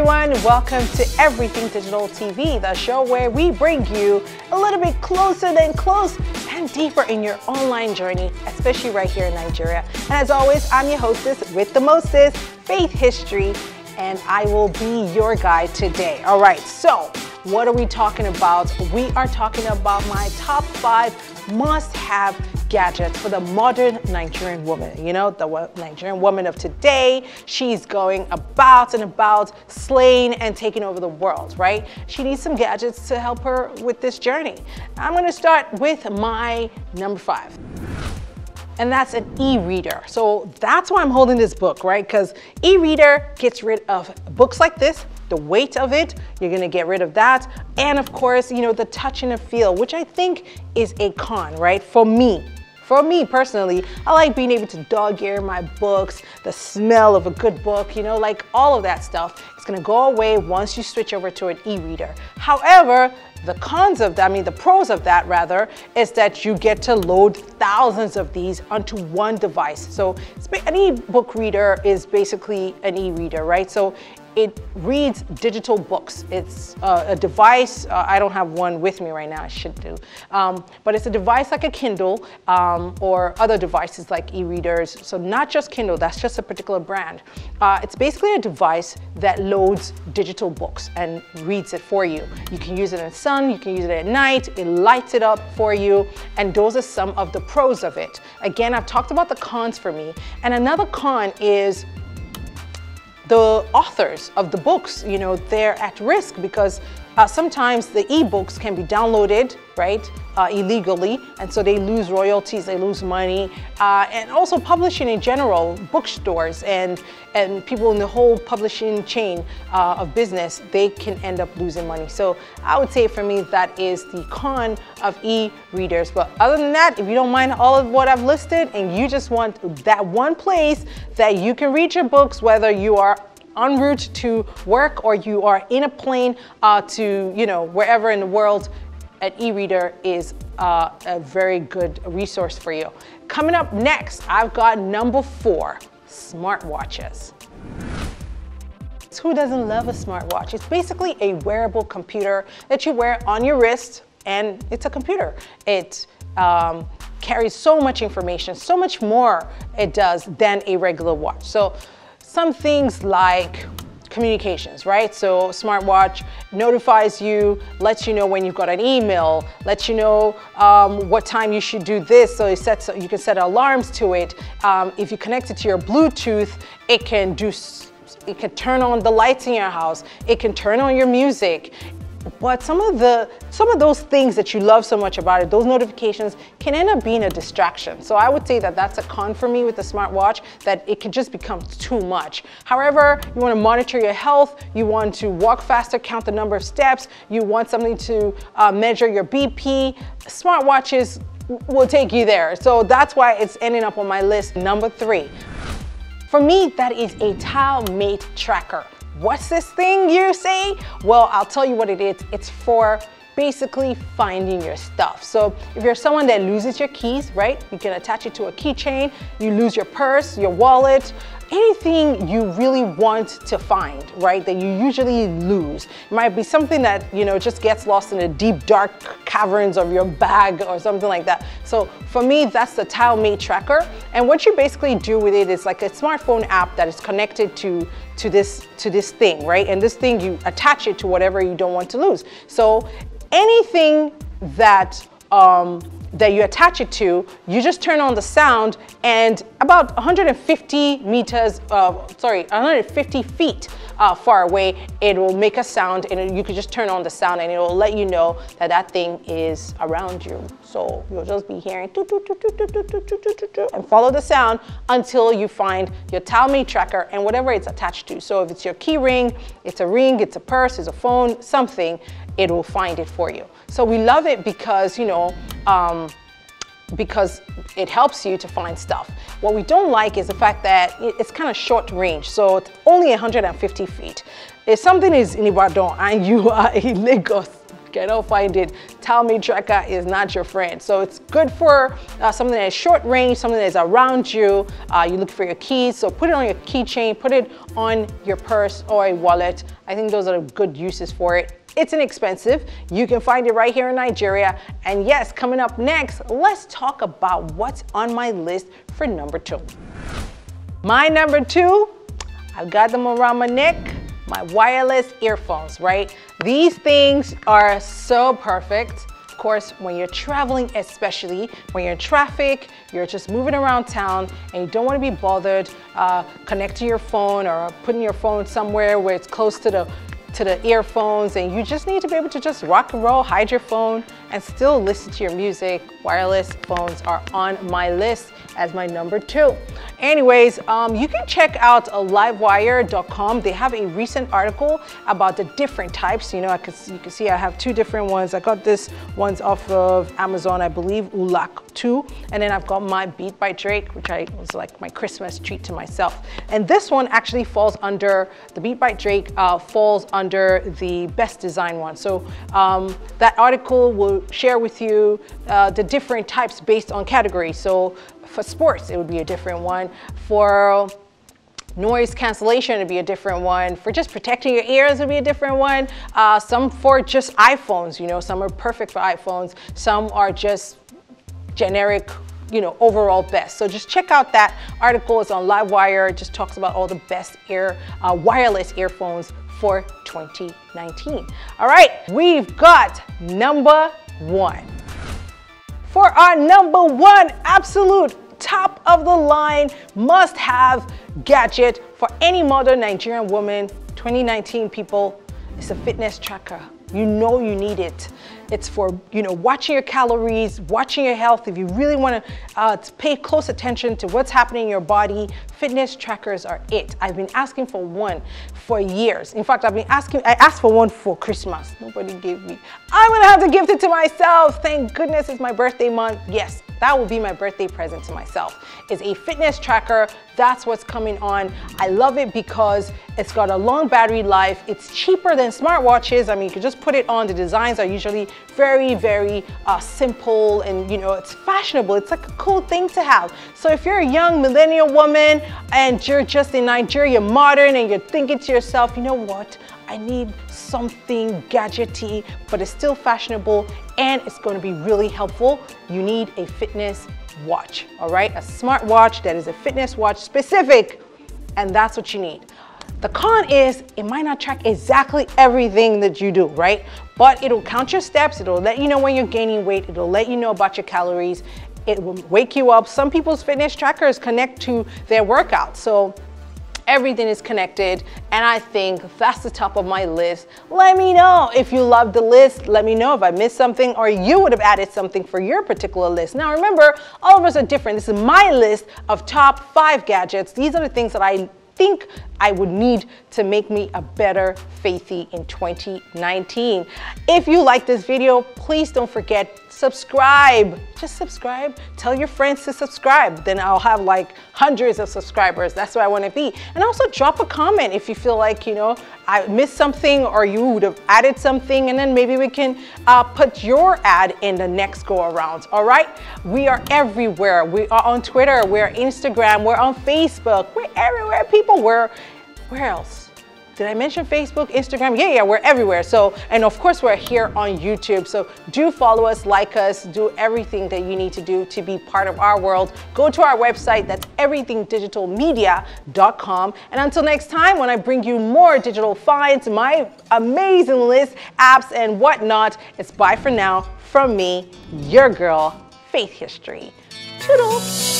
everyone, welcome to Everything Digital TV, the show where we bring you a little bit closer than close and deeper in your online journey, especially right here in Nigeria. And as always, I'm your hostess with the mostest, Faith History, and I will be your guide today. All right, so what are we talking about? We are talking about my top 5 must-have gadgets for the modern Nigerian woman. You know, the Nigerian woman of today, she's going about and about slaying and taking over the world, right? She needs some gadgets to help her with this journey. I'm gonna start with my number 5. And that's an e-reader. So that's why I'm holding this book, right? Because e-reader gets rid of books like this, the weight of it, you're gonna get rid of that. And of course, you know, the touch and the feel, which I think is a con, right? For me personally, I like being able to dog ear my books, the smell of a good book, you know, like all of that stuff. It's gonna go away once you switch over to an e-reader. However, the cons of that, the pros of that rather, is that you get to load thousands of these onto one device. So an e-book reader is basically an e-reader, right? So it reads digital books. It's a device, I don't have one with me right now, I should do. But it's a device like a Kindle or other devices like e-readers. So not just Kindle, that's just a particular brand. It's basically a device that loads digital books and reads it for you. You can use it in the sun, you can use it at night, it lights it up for you, and those are some of the pros of it. Again, I've talked about the cons for me, and another con is the authors of the books, you know, they're at risk because sometimes the e-books can be downloaded, right, illegally, and so they lose royalties, they lose money, and also publishing in general, bookstores and people in the whole publishing chain of business, they can end up losing money. So I would say for me that is the con of e-readers. But other than that, if you don't mind all of what I've listed and you just want that one place that you can read your books, whether you are en route to work or you are in a plane to, you know, wherever in the world, an e-reader is a very good resource for you. Coming up next, I've got number 4, smartwatches. Who doesn't love a smartwatch? It's basically a wearable computer that you wear on your wrist, and it's a computer. It carries so much information, so much more it does than a regular watch. So some things like communications, right? So smartwatch notifies you, lets you know when you've got an email, lets you know what time you should do this. So you can set alarms to it. If you connect it to your Bluetooth, it can turn on the lights in your house. It can turn on your music. But some of those things that you love so much about it, those notifications can end up being a distraction. So I would say that that's a con for me with the smartwatch, that it can just become too much. However, you want to monitor your health, you want to walk faster, count the number of steps, you want something to measure your BP, smartwatches will take you there. So that's why it's ending up on my list, number 3. For me, that is a tile mate tracker. What's this thing, you say? Well, I'll tell you what it is. It's for basically finding your stuff. So if you're someone that loses your keys, right? You can attach it to a keychain, you lose your purse, your wallet, anything you really want to find, right? That you usually lose. It might be something that, you know, just gets lost in the deep, dark caverns of your bag or something like that. So for me, that's the tile mate tracker. And what you basically do with it is like a smartphone app that is connected to this thing, right? And this thing, you attach it to whatever you don't want to lose. So anything that you attach it to, you just turn on the sound, and about 150 feet far away, it will make a sound, and you can just turn on the sound and it will let you know that that thing is around you. So you'll just be hearing and follow the sound until you find your tile mate tracker and whatever it's attached to. So if it's your key ring, it's a purse, it's a phone, something, it will find it for you. So we love it because, you know, because it helps you to find stuff. What we don't like is the fact that it's kind of short range, so it's only 150 feet. If something is in Ibadan and you are in Lagos, cannot find it, tell me tracker is not your friend. So it's good for something that is short range, something that is around you. You look for your keys, so put it on your keychain, put it on your purse or a wallet. I think those are good uses for it. It's inexpensive. You can find it right here in Nigeria. And yes, coming up next, let's talk about what's on my list for number 2. My number 2, I've got them around my neck, my wireless earphones, right? These things are so perfect. Of course, when you're traveling, especially when you're in traffic, you're just moving around town and you don't want to be bothered connecting your phone or putting your phone somewhere where it's close to the earphones, and you just need to be able to just rock and roll, hide your phone, and still listen to your music. Wireless phones are on my list as my number 2. Anyways, you can check out livewire.com. They have a recent article about the different types. You know, you can see I have 2 different ones. I got this one's off of Amazon, I believe, ULAC 2, and then I've got my Beat by Drake, which was like my Christmas treat to myself. And this one actually falls under, the Beat by Drake falls under the best design one. So that article will share with you the different types based on category. So for sports, it would be a different one. For noise cancellation, it'd be a different one. For just protecting your ears, it'd be a different one. Some for just iPhones, you know, some are perfect for iPhones. Some are just generic, you know, overall best. So just check out that article. It's on Livewire. It just talks about all the best wireless earphones for 2019. All right, we've got number 1. For our number 1 absolute top of the line must-have gadget for any modern Nigerian woman, 2019 people, is a fitness tracker. You know you need it. It's for, you know, watching your calories, watching your health. If you really want to pay close attention to what's happening in your body, fitness trackers are it. I've been asking for one for years. In fact, I asked for one for Christmas. Nobody gave me. I'm gonna have to gift it to myself. Thank goodness it's my birthday month. Yes, that will be my birthday present to myself. It's a fitness tracker. That's what's coming on. I love it because it's got a long battery life. It's cheaper than smartwatches. I mean, you can just put it on. The designs are usually very, very simple, and you know, it's fashionable. It's like a cool thing to have. So if you're a young millennial woman and you're just in Nigeria, modern, and you're thinking to yourself, you know what? I need something gadgety, but it's still fashionable and it's going to be really helpful. You need a fitness watch, all right? A smartwatch that is a fitness watch specific, and that's what you need. The con is it might not track exactly everything that you do, right? But it'll count your steps. It'll let you know when you're gaining weight. It'll let you know about your calories. It will wake you up. Some people's fitness trackers connect to their workouts. So everything is connected, and I think that's the top of my list. Let me know if you love the list. Let me know if I missed something or you would have added something for your particular list. Now remember, all of us are different. This is my list of top 5 gadgets. These are the things that I think I would need to make me a better Faithy in 2019. If you like this video, please don't forget, subscribe. Just subscribe. Tell your friends to subscribe. Then I'll have like hundreds of subscribers. That's where I want to be. And also drop a comment if you feel like, you know, I missed something or you would have added something, and then maybe we can put your ad in the next go around. All right. We are everywhere. We are on Twitter. We're on Instagram. We're on Facebook. We're everywhere, people. Where else? Did I mention Facebook, Instagram? Yeah, we're everywhere. So, and of course we're here on YouTube. So do follow us, like us, do everything that you need to do to be part of our world. Go to our website, that's everythingdigitalmedia.com. And until next time, when I bring you more digital finds, my amazing list, apps and whatnot, it's bye for now from me, your girl, Faith History. Toodles.